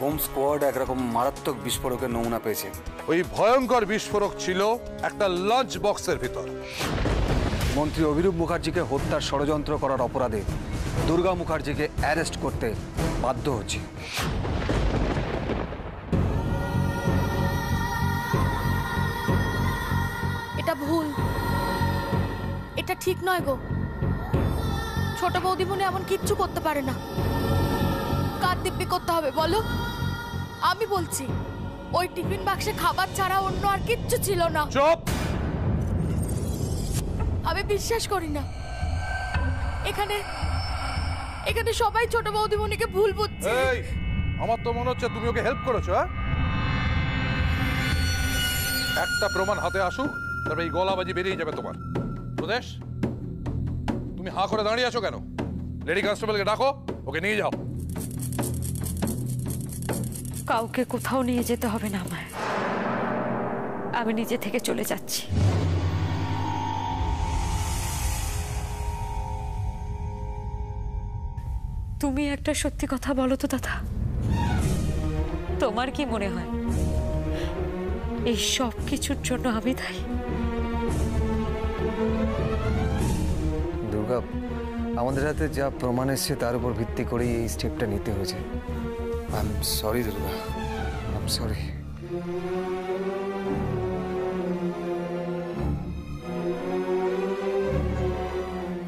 Bomb squad একরকম মারাত্মক বিস্ফোরকের নমুনা পেয়েছে। ওই ভয়ঙ্কর বিস্ফোরক ছিল একটা লাঞ্চ বক্সের ভিতর। মন্ত্রী অভিরূপ মুখার্জিকে হত্যার ষড়যন্ত্র করার অপরাধে দুর্গা মুখার্জিকে অ্যারেস্ট করতে বাধ্য হচ্ছে। এটা ভুল, এটা ঠিক নয় গো। ছোট বৌদিমণি এমন কিচ্ছু করতে পারে না। কার দিব্যি করতে হবে বলো? আমি বলছি ওই টিফিন বাক্সে খাবার ছাড়া অন্য আর কিচ্ছু ছিল না। চুপ! আমি বিশ্বাস করি না। এখানে এখানে সবাই ছোট বৌদিমণিকে ভুল বুঝছে। এই, আমার তো মনে হচ্ছে তুমি ওকে হেল্প করেছো। একটা প্রমাণ হাতে আসুক, তবে এই গলাবাজি বেরিয়ে যাবে তোমার। প্রদেশ, তুমি হাঁ করে দাঁড়িয়ে আছো কেন? লেডি কনস্টেবলকে ডাকো, ওকে নিয়ে যাও। কাউকে কোথাও নিয়ে যেতে হবে না আমায়, আমি নিজে থেকে চলে যাচ্ছি। তুমি একটা সত্যি কথা বলো তো দাদা, তোমার কি মনে হয় এই সব কিছুর জন্য আমি দায়ী? দুর্গা, আমাদের হাতে যা প্রমাণ এসছে তার উপর ভিত্তি করেই এই স্টেপটা নিতে হয়েছে। I am sorry Durga, I am sorry.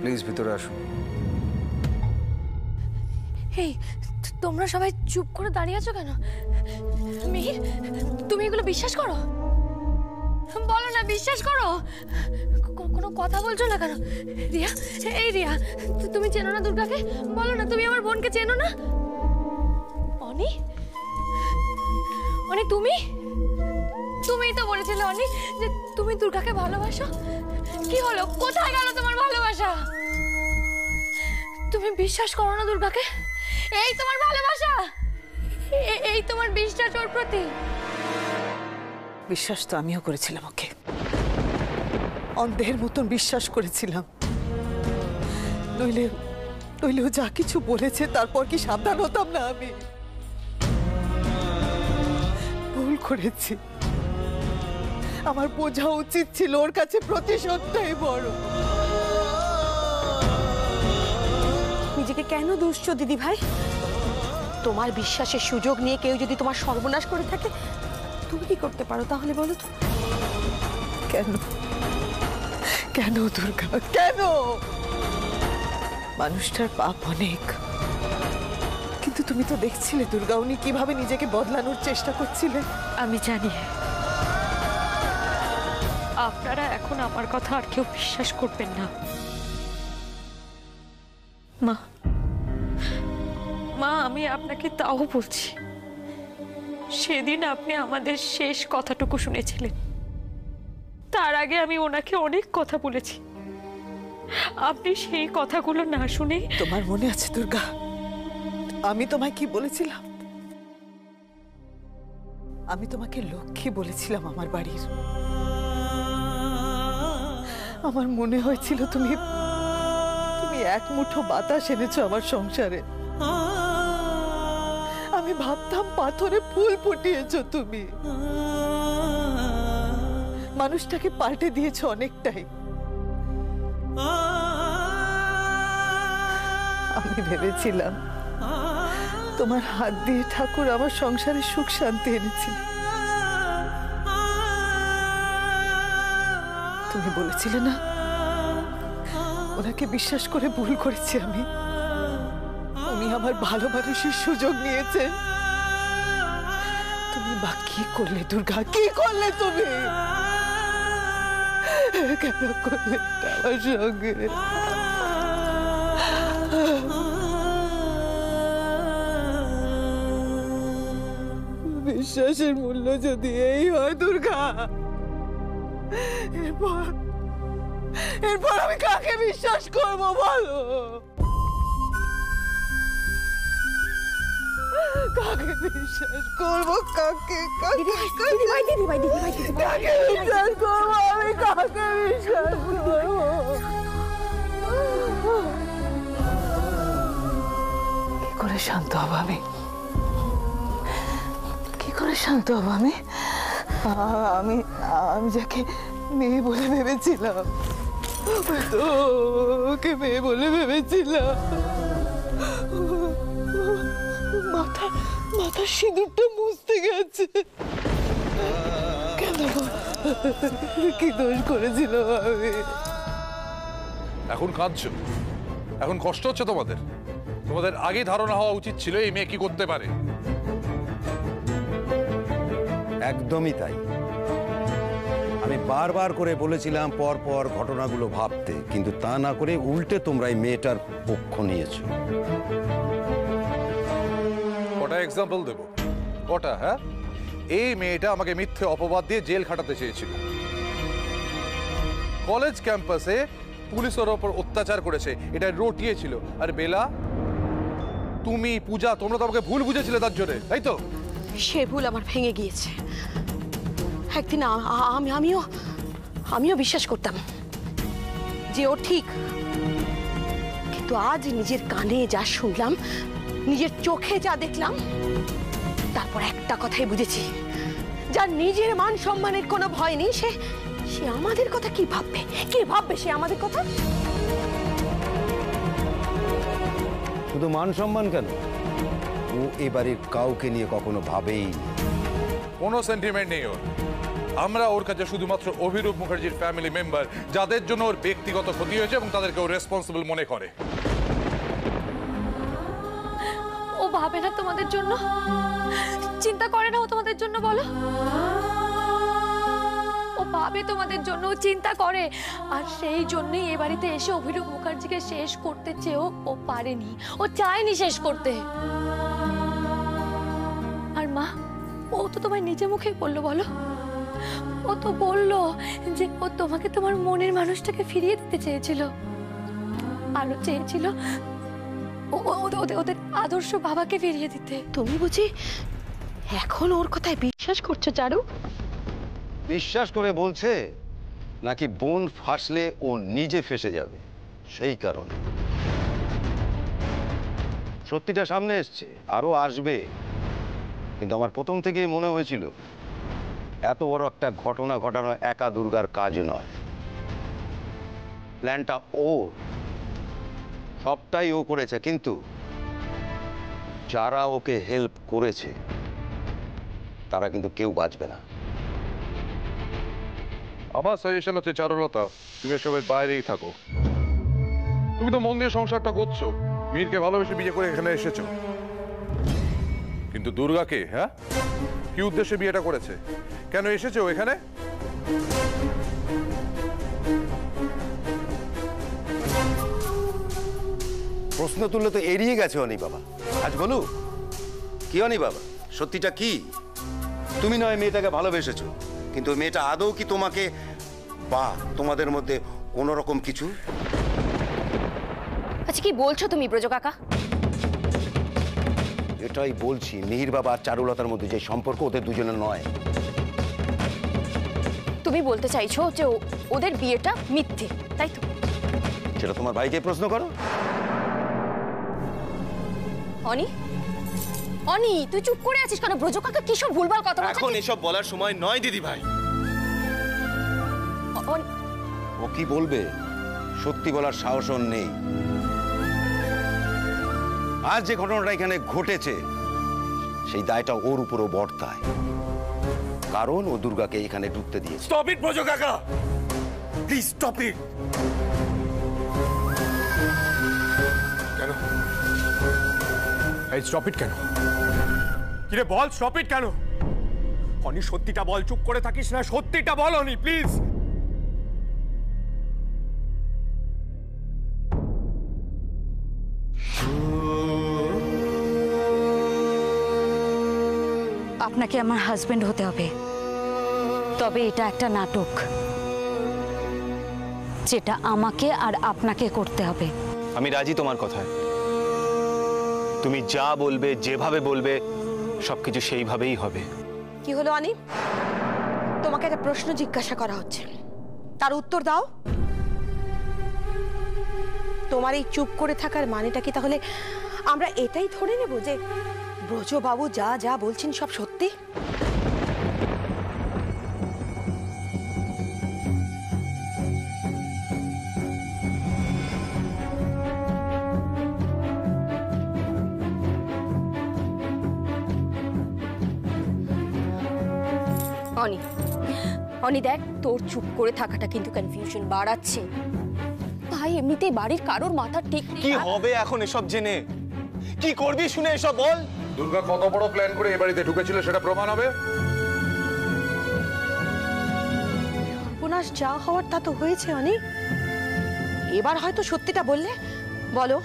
Please ভিতরে আসুন। এই তোমরা সবাই চুপ করে দাঁড়িয়ে আছো কেন? মিহির, তুমি এগুলো বিশ্বাস করো? বলো না, বিশ্বাস করো। কোনো কথা বলছো না কেন? রিয়া, এই রিয়া, তুমি চেনো না দুর্গাকে? বলো না, তুমি আমার বোনকে চেনো না? অনি, অনি তুমিই তো বলেছিলে অনি যে তুমি দুর্গাকে ভালোবাসো। কি হলো? কোথায় গেল তোমার ভালোবাসা? তুমি বিশ্বাস করো না দুর্গাকে? এই তোমার ভালোবাসা, এই তোমার বিশ্বাস ওর প্রতি? বিশ্বাস তো আমিও করেছিলাম ওকে, অন্ধের মতন বিশ্বাস করেছিলাম। নইলে ও যা কিছু বলেছে তারপর কি সাবধান হতাম না? আমি ভুল করেছি। আমার বোঝা উচিত ছিল ওর কাছে প্রতিশোধটাই বড়। নিজেকে কেন দুষছো দিদি ভাই? তোমার বিশ্বাসের সুযোগ নিয়ে কেউ যদি তোমার সর্বনাশ করে থাকে, তুমি কি করতে পারো তাহলে বলো তো? কেন কেন দুর্গা, কেন? মানুষটার পাপ অনেক, কিন্তু তুমি তো দেখছিলে দুর্গা উনি কিভাবে নিজেকে বদলানোর চেষ্টা করছিলেন। আমি জানি আপনারা এখন আমার কথা আর কেউ বিশ্বাস করবেন না। মা, আমি আপনাকে তাও বলছি, সেদিন আপনি আমাদের শেষ কথাটুকু শুনেছিলেন, তার আগে আমি ওনাকে অনেক কথা বলেছি। আপনি সেই কথাগুলো না শুনে... তোমার মনে আছে দুর্গা, আমি তোমায় কি বলেছিলাম? আমি তোমাকে লক্ষ্মী বলেছিলাম আমার বাড়ির। আমার মনে হয়েছিল তুমি এক মুঠো বাতাস এনেছো আমার সংসারে। আমি ভাবতাম পাথরে ফুল ফুটিয়েছো তুমি। মানুষটাকে পাল্টে দিয়েছো অনেকটাই। আমি ভেবেছিলাম তোমার হাত দিয়ে ঠাকুর আমার সংসারে সুখ শান্তি এনেছিল। তুমি বলেছিলে না ওনাকে বিশ্বাস করে ভুল করেছি আমি। উনি আমার ভালো মানুষের সুযোগ নিয়েছেন। তুমি বা কি করলে দুর্গা, কি করলে তুমি? কেন করলে আমার সঙ্গে? বিশ্বাসের মূল্য যদি এই হয় দুর্গা, এরপর আমি কাকে বিশ্বাস করবো বলো? কাকে বিশ্বাস করবো? কাকে বিশ্বাস করবো? আমি কাকে বিশ্বাস করবো? কি করে শান্ত হবো আমি? শান্ত হব আমি আমি আমি যাকে মেয়ে বলে ভেবেছিলাম, তো ওকে মেয়ে বলে ভেবেছিলাম। মাথার সিঁদুরটা মুছতে গেছে কেন? কি দোষ করেছিল আমি? এখন কাঁদছো, এখন কষ্ট হচ্ছে তোমাদের? তোমাদের আগেই ধারণা হওয়া উচিত ছিল এই মেয়ে কি করতে পারে। একদমই তাই। আমি বারবার করে বলেছিলাম পর পর ঘটনাগুলো ভাবতে, কিন্তু তা না করে উল্টে তোমরা এই মেয়েটার পক্ষ নিয়েছো। কটা এক্সাম্পল দেবো? কটা? হ্যাঁ, এই মেয়েটা আমাকে মিথ্যে অপবাদ দিয়ে জেল খাটাতে চেয়েছিল। কলেজ ক্যাম্পাসে পুলিশের ওপর অত্যাচার করেছে, এটা রটিয়েছিল। আর বেলা, তুমি, পূজা, তোমরা তো আমাকে ভুল বুঝেছিলে তার জন্য, তাই তো? সে ভুল আমার ভেঙে গিয়েছে। একদিন আমিও বিশ্বাস করতাম যে ও ঠিক, কিন্তু আজ নিজের কানে যা শুনলাম, নিজের চোখে যা দেখলাম, তারপর একটা কথাই বুঝেছি, যার নিজের মান সম্মানের কোনো ভয় নেই, সে আমাদের কথা কি ভাববে? কি ভাববে সে আমাদের কথা? শুধু মান সম্মান কেন, ও এবারের কাউকে নিয়ে কখনো ভাবেই কোনো সেন্টিমেন্ট নেই ওর। আমরা ওর কাছে শুধুমাত্র অভিরূপ মুখার্জির ফ্যামিলি মেম্বার, যাদের জন্য ওর ব্যক্তিগত ক্ষতি হয়েছে এবং তাদেরকে ও রেসপন্সিবল মনে করে। ও ভাবে না তোমাদের জন্য? চিন্তা করে না ও তোমাদের জন্য? বলো, ও ভাবে তোমাদের জন্য, ও চিন্তা করে। আর সেই জন্যই এ বাড়িতে এসে অভিরূপ মুখার্জিকে শেষ করতে চেয়েও ও পারেনি, ও চায়নি শেষ করতে। আর মা, ও তো তোমার নিজে মুখেই বললো, বলো, ও তো বললো যে ও তোমাকে তোমার মনের মানুষটাকে ফিরিয়ে দিতে চেয়েছিল, আরো চেয়েছিল ওদের আদর্শ বাবাকে ফিরিয়ে দিতে। তুমি বুঝি এখন ওর কথায় বিশ্বাস করছো চারু? বিশ্বাস করে বলছে নাকি বোন ফাঁসলে ও নিজে ফেঁসে যাবে সেই কারণে? সত্যিটা সামনে এসছে, আরো আসবে, কিন্তু আমার প্রথম থেকেই মনে হয়েছিল এত বড় একটা ঘটনা ঘটানো একা দুর্গার কাজ নয়। প্ল্যানটা ও, সবটাই ও করেছে, কিন্তু যারা ওকে হেল্প করেছে তারা কিন্তু কেউ বাঁচবে না। আমার সাজেশন হচ্ছে চারুলতা, তুমি এসবের বাইরেই থাকো। তুমি তো মন দিয়ে সংসারটা করছো, মীরকে ভালোবেসে বিয়ে করে এখানে এসেছো, কিন্তু দুর্গাকে, হ্যাঁ, কি উদ্দেশ্যে বিয়েটা করেছে? কেন এসেছে ও এখানে? প্রশ্ন তুললে তো এড়িয়ে গেছে অনি বাবা। আজ বলু, কি অনি বাবা, সত্যিটা কি? তুমি নয় মেয়েটাকে ভালোবেসেছো, কিন্তু মেয়েটা আদৌ কি তোমাকে বা তোমাদের মধ্যে কোনো রকম কিছু? আচ্ছা, কি বলছো তুমি ব্রজ কাকা? এটাই বলছি, মিহির বাবা আর চারুলতার মধ্যে যে সম্পর্ক, ওদের দুজনের নয়। তুমি বলতে চাইছো যে ওদের বিয়েটা মিথ্যে, তাই তো? সেটা তোমার ভাইকে প্রশ্ন করো। অনি, অনি, তুই চুপ করে আছিস কেন? ব্রজ কাকা কি সব ভুলভাল কথা বলছে? এখন এসব বলার সময় নয় দিদি ভাই। ও কি বলবে সত্যি বলার সাহস ওর নেই। আজ যে ঘটনাটা এখানে ঘটেছে সেই দায়টা ওর উপরও বর্তায়, কারণ ও দুর্গাকে এখানে ঢুকতে দিয়েছে। স্টপ ইট ব্রজ কাকা, প্লিজ স্টপ ইট। কেন এই স্টপ ইট কেন? কিরে বল, স্টপ ইট কেন? অনি সত্যিটা বল, চুপ করে থাকিস না, সত্যিটা বল অনি প্লিজ। আপনাকে আমার হাজবেন্ড হতে হবে, তবে এটা একটা নাটক যেটা আমাকে আর আপনাকে করতে হবে। আমি রাজি তোমার কথায়। তুমি যা বলবে, যেভাবে বলবে, সবকিছু সেইভাবেই হবে। কি হলো আনি? তোমাকে একটা প্রশ্ন জিজ্ঞাসা করা হচ্ছে, তার উত্তর দাও। তোমার এই চুপ করে থাকার মানেটা কি তাহলে আমরা এটাই ধরে নেব যে ব্রজবাবু যা যা বলছেন সব সত্যি? অনি, অনি দেখ, তোর চুপ করে থাকাটা কিন্তু কনফিউশন বাড়াচ্ছে। ভাই এমনিতেই বাড়ির কারোর মাথা ঠিক নেই। কি হবে এখন এসব জেনে? কি করবি শুনে এসব বল। দুর্গা কত বড় প্ল্যান করে এ বাড়িতে ঢুকেছিল সেটা প্রমাণ হবে। সর্বনাশ, যা হওয়ার তা তো হয়েছে অনি। এবার হয়তো সত্যিটা বললে। বলো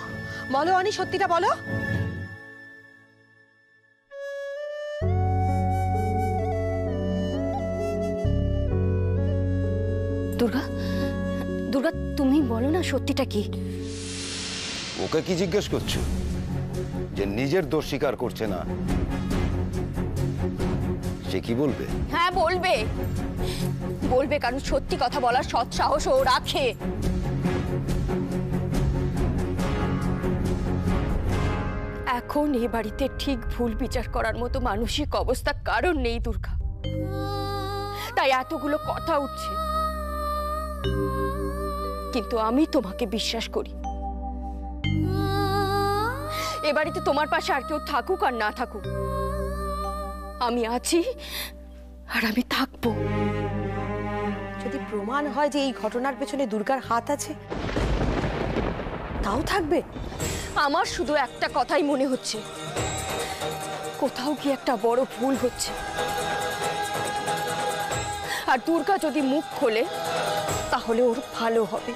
বলো অনি, সত্যিটা বলো। দুর্গা, দুর্গা তুমি বলো না সত্যিটা কি? ওকে কি জিজ্ঞেস করছো যে নিজের দোষ স্বীকার করছে না? সে কি বলবে? হ্যাঁ বলবে, বলবে, কারণ সত্যি কথা বলার সৎ সাহস ও রাখে। এখন এই বাড়িতে ঠিক ভুল বিচার করার মতো মানসিক অবস্থা কারণ নেই দুর্গা, তাই এতগুলো কথা উঠছে। কিন্তু আমি তোমাকে বিশ্বাস করি। এ বাড়িতে তোমার পাশে আর কেউ থাকুক আর না থাকুক, আমি আছি আর আমি থাকবো। যদি প্রমাণ হয় যে এই ঘটনার পেছনে দুর্গার হাত আছে, তাও থাকবে। আমার শুধু একটা কথাই মনে হচ্ছে, কোথাও কি একটা বড় ভুল হচ্ছে। আর দুর্গা যদি মুখ খোলে তাহলে ওর ভালো হবে।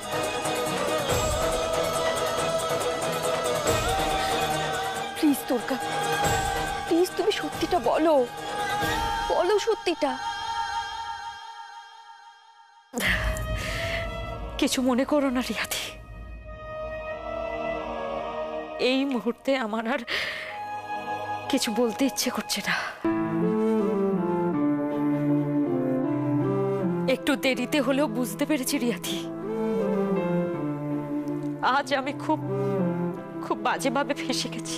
প্লিজ দুর্গা, প্লিজ তুমি সত্যিটা বলো, বলো সত্যিটা। কিছু মনে করো না রিয়াদি, এই মুহূর্তে আমার আর কিছু বলতে ইচ্ছে করছে না। একটু দেরিতে হলেও বুঝতে পেরেছি রিয়াদি, আজ আমি খুব খুব বাজেভাবে ফেঁসে গেছি।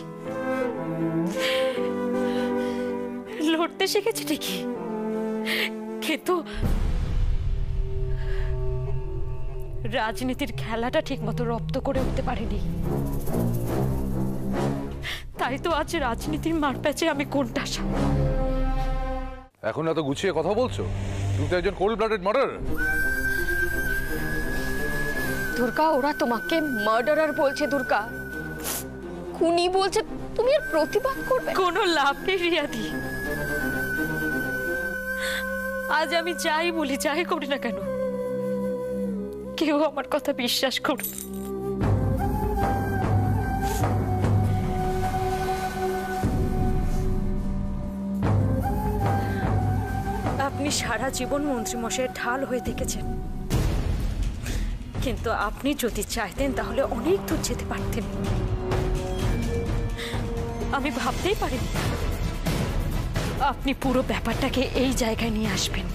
লড়তে শিখেছি ঠিকই, কিন্তু রাজনীতির খেলাটা ঠিক মতো রপ্ত করে উঠতে পারিনি। তাই তো আজ রাজনীতির মারপ্যাচে আমি কোনটা। এখন এত গুছিয়ে কথা বলছো? তুমি তো একজন কোল্ড ব্লাডেড মার্ডার। দুর্গা, ওরা তোমাকে মার্ডারার বলছে, দুর্গা খুনি বলছে, তুমি এর প্রতিবাদ করবে? কোনো লাভ নেই রিয়াদি। আজ আমি যাই বলি, যাই করি না কেন, কেউ আমার কথা বিশ্বাস করবে। আপনি সারা জীবন মন্ত্রীমশাইয়ের ঢাল হয়ে থেকেছেন, কিন্তু আপনি যদি চাইতেন তাহলে অনেক দূর যেতে পারতেন। আমি ভাবতেই পারিনি আপনি পুরো ব্যাপারটাকে এই জায়গায় নিয়ে আসবেন।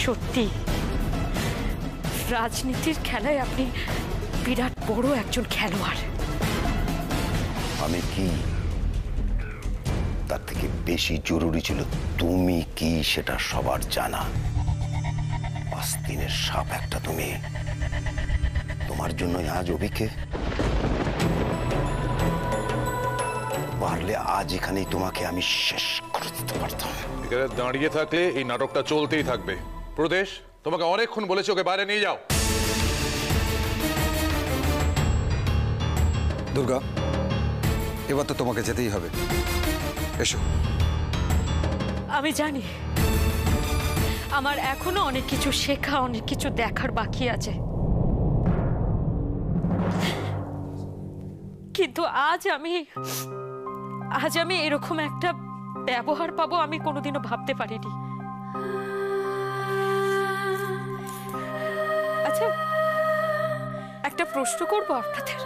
সত্যি রাজনীতির খেলায় আপনি বিরাট বড় একজন খেলোয়াড়। আমি কি, তার থেকে বেশি জরুরি ছিল তুমি কি সেটা সবার জানা। আস্তিনের সাপ একটা তুমি। তোমার জন্য আজ অভিকে পারলে আজ এখানেই তোমাকে আমি শেষ করে দিতে পারতাম। এখানে দাঁড়িয়ে থাকলে এই নাটকটা চলতেই থাকবে। প্রদেশ, তোমাকে অনেকক্ষণ বলেছি ওকে বাইরে নিয়ে যাও। দুর্গা, এবার তো তোমাকে যেতেই হবে। এসো। আমি জানি আমার এখনো অনেক কিছু শেখা, অনেক কিছু দেখার বাকি আছে, কিন্তু আজ আমি এরকম একটা ব্যবহার পাবো আমি কোনোদিনও ভাবতে পারিনি। আচ্ছা, একটা প্রশ্ন করবো আপনাদের,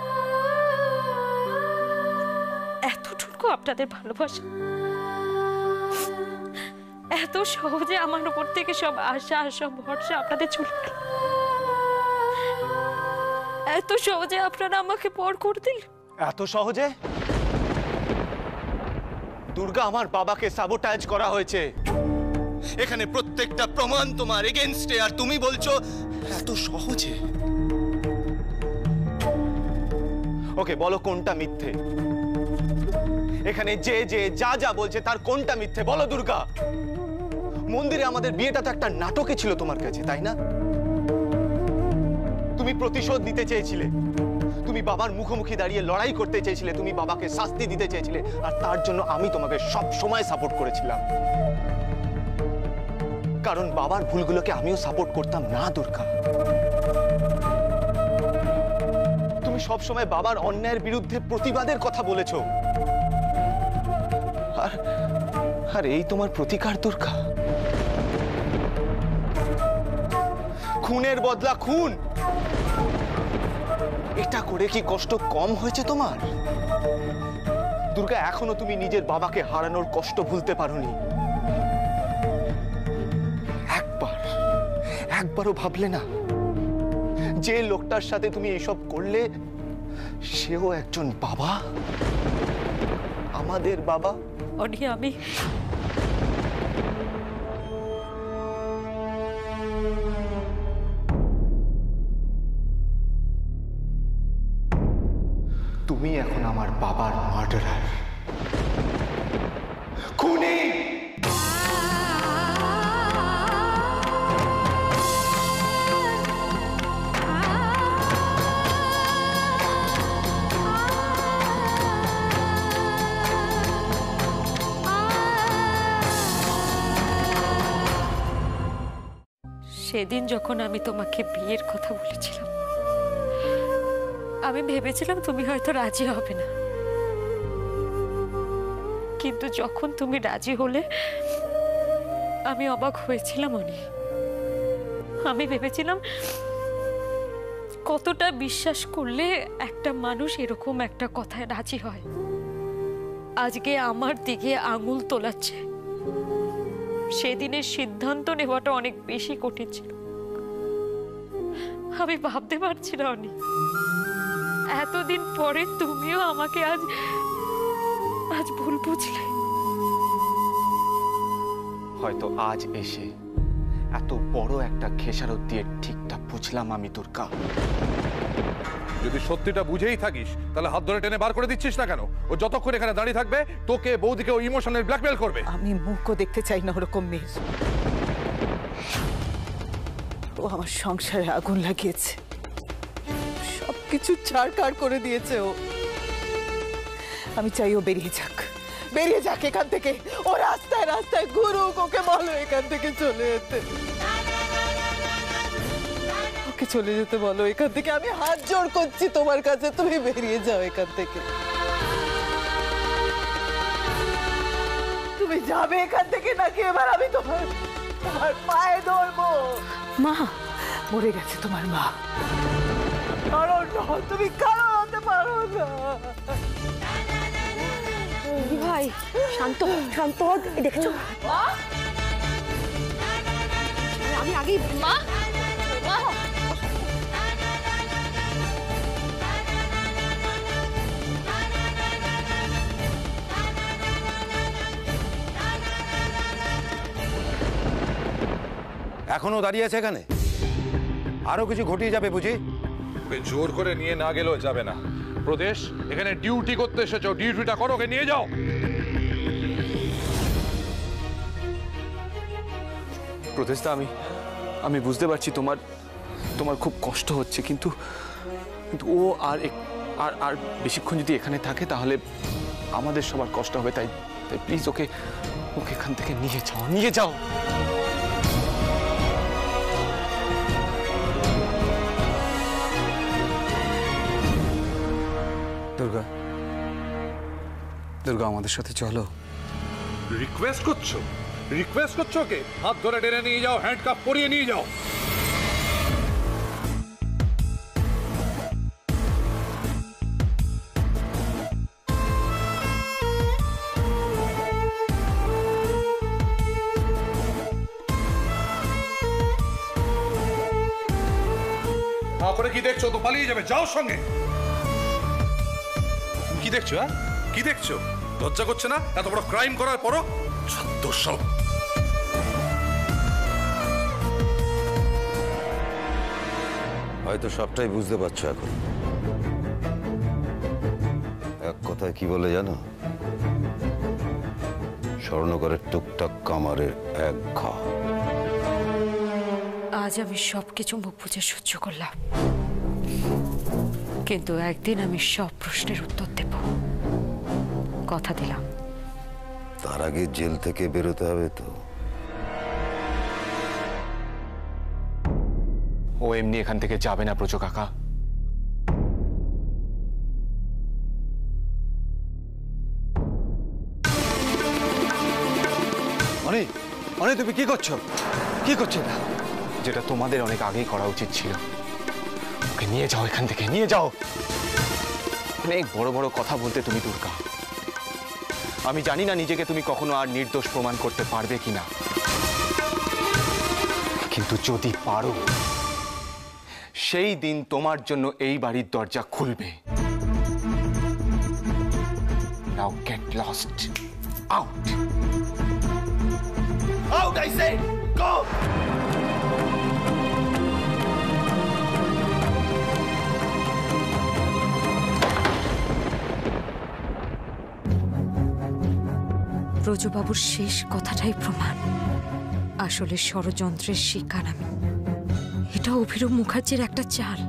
এতটুকু আপনাদের ভালোবাসা এত সহজে আমার উপর থেকে সব আশা, সব ভরসা আপনাদের চলে গেল? এত সহজে আপনারা আমাকে পর করে দিল? এত সহজে? দুর্গা, আমার বাবাকে সাবোটাজ করা হয়েছে। এখানে প্রত্যেকটা প্রমাণ তোমার এগেইনস্টে, আর তুমি বলছো এত সহজে। ওকে বলো কোনটা মিথ্যে? এখানে যে যে যা যা বলছে তার কোনটা মিথ্যে বলো দুর্গা। মন্দিরে আমাদের বিয়েটা তো একটা নাটকে ছিল তোমার কাছে, তাই না? তুমি প্রতিশোধ নিতে চেয়েছিলে, তুমি বাবার মুখোমুখি দাঁড়িয়ে লড়াই করতে চেয়েছিলে, তুমি বাবাকে শাস্তি দিতে চেয়েছিলে, আর তার জন্য আমি তোমাকে সব সময় সাপোর্ট করেছিলাম। কারণ বাবার ভুলগুলোকে আমিও সাপোর্ট করতাম না দুর্গা। তুমি সব সময় বাবার অন্যায়ের বিরুদ্ধে প্রতিবাদের কথা বলেছো, আর এই তোমার প্রতিকার দুর্গা। খুনের বদলা খুন, এটা করে কি কষ্ট কম হয়েছে তোমার? দুর্গা, এখনো তুমি নিজের বাবাকে হারানোর কষ্ট ভুলতে পারোনি। একবারও ভাবলে না যে লোকটার সাথে তুমি এইসব করলে সেও একজন বাবা, আমাদের বাবা? অনি, আমি তুমি এখন আমার বাবার মার্ডারার, খুনি। সেদিন যখন আমি তোমাকে বিয়ের কথা বলেছিলাম, আমি ভেবেছিলাম তুমি হয়তো রাজি হবে না, কিন্তু যখন তুমি রাজি হলে আমি অবাক হয়েছিলাম অনি। আমি ভেবেছিলাম কতটা বিশ্বাস করলে একটা মানুষ এরকম একটা কথায় রাজি হয়। আজকে আমার দিকে আঙুল তোলাচ্ছে, সেদিনের সিদ্ধান্ত নেওয়াটা অনেক বেশি কঠিন ছিল। আমি ভাবতে পারছি না অনি, এতদিন পরে তুমিও আমাকে আজ ভুল বুঝলে। হয়তো আজ এসে এত বড় একটা খেসারত দিয়ে ঠিকটা বুঝলাম আমি দুর্গা। যদি সত্যিটা বুঝেই থাকিস তাহলে হাত ধরে টেনে বার করে দিচ্ছিস না কেন? ও যতক্ষণ এখানে দাঁড়িয়ে থাকবে তোকে, বৌদিকে ও ইমোশনাল ব্ল্যাকমেল করবে। আমি মুখও দেখতে চাই না ওরকম মেয়ের। ও আমার সংসারে আগুন লাগিয়েছে, সবকিছু ছাড়খাড় করে দিয়েছে ও। আমি চাই ও বেরিয়ে যাক, বেরিয়ে যাক এখান থেকে। ও রাস্তায় রাস্তায় ঘুরুক, ওকে বলো এখান থেকে চলে যেতে, ওকে চলে যেতে বলো এখান থেকে। আমি হাত জোড় করছি তোমার কাছে, তুমি বেরিয়ে যাও এখান থেকে। তুমি যাবে এখান থেকে নাকি এবার আমি তোমার পায়ে ধরবো? মা মরে গেছে তোমার মা, কারণ তুমি কারণ হতে পারো না। ভাই শান্ত শান্ত, দেখছো আমি আগেই মা এখনো দাঁড়িয়ে আছে এখানে? আরো কিছু ঘটিয়ে যাবে বুঝি? ওকে জোর করে নিয়ে না গেলেও যাবে না। প্রদেশ, এখানে ডিউটি করতে এসেছো, ডিউটিটা করো, ওকে নিয়ে যাও। প্রদেশদা, আমি বুঝতে পারছি তোমার খুব কষ্ট হচ্ছে, কিন্তু ও আর বেশিক্ষণ যদি এখানে থাকে তাহলে আমাদের সবার কষ্ট হবে। তাই প্লিজ ওকে এখান থেকে নিয়ে যাও। দুর্গা, দুর্গা আমাদের সাথে চলো। রিকোয়েস্ট করছো ওকে? হাত ধরে টেনে নিয়ে যাও, হ্যান্ডকাফ পরিয়ে নিয়ে যাও। করে কি দেখছো? তো পালিয়ে যাবে, যাও সঙ্গে। কি দেখছো? কি দেখছো? লজ্জা করছে না এত বড় ক্রাইম করার পরও? সব হয়তো সবটাই বুঝতে পারছো এখন। এক কথায় কি বলে জানো? স্বর্ণকারের টুকটাক কামারের এক ঘা। আজ আমি সবকিছু মুখ বুঝে সহ্য করলাম, কিন্তু একদিন আমি সব প্রশ্নের উত্তর দেব, কথা দিলাম। তার আগে জেল থেকে বেরোতে হবে তো। ও এমনি এখান থেকে যাবে না ব্রজ কাকা। অনেক অনেক, তুমি কি করছো? কি করছো না? যেটা তোমাদের অনেক আগেই করা উচিত ছিল। ওকে নিয়ে যাও এখান থেকে, নিয়ে যাও। অনেক বড় বড় কথা বলতে তুমি দুর্গা। আমি জানি না নিজেকে তুমি কখনো আর নির্দোষ প্রমাণ করতে পারবে কিনা, কিন্তু যদি পারো সেই দিন তোমার জন্য এই বাড়ির দরজা খুলবে। নাও get lost, out. Out, I say! Go! ব্রজবাবুর শেষ কথাটাই প্রমাণ। আসলে ষড়যন্ত্রের শিকার আমি। এটা অভিরূপ মুখার্জির একটা চাল।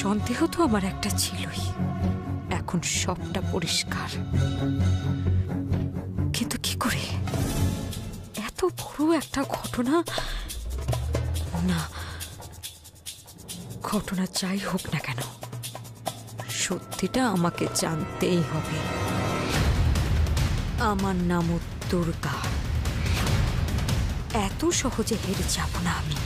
সন্দেহ তো আমার একটা ছিলই, এখন সবটা পরিষ্কার। কিন্তু কি করে এত বড় একটা ঘটনা, না ঘটনা যাই হোক না কেন, সত্যিটা আমাকে জানতেই হবে। আমার নাম দুর্গা। এত সহজে হেরে যাব না আমি।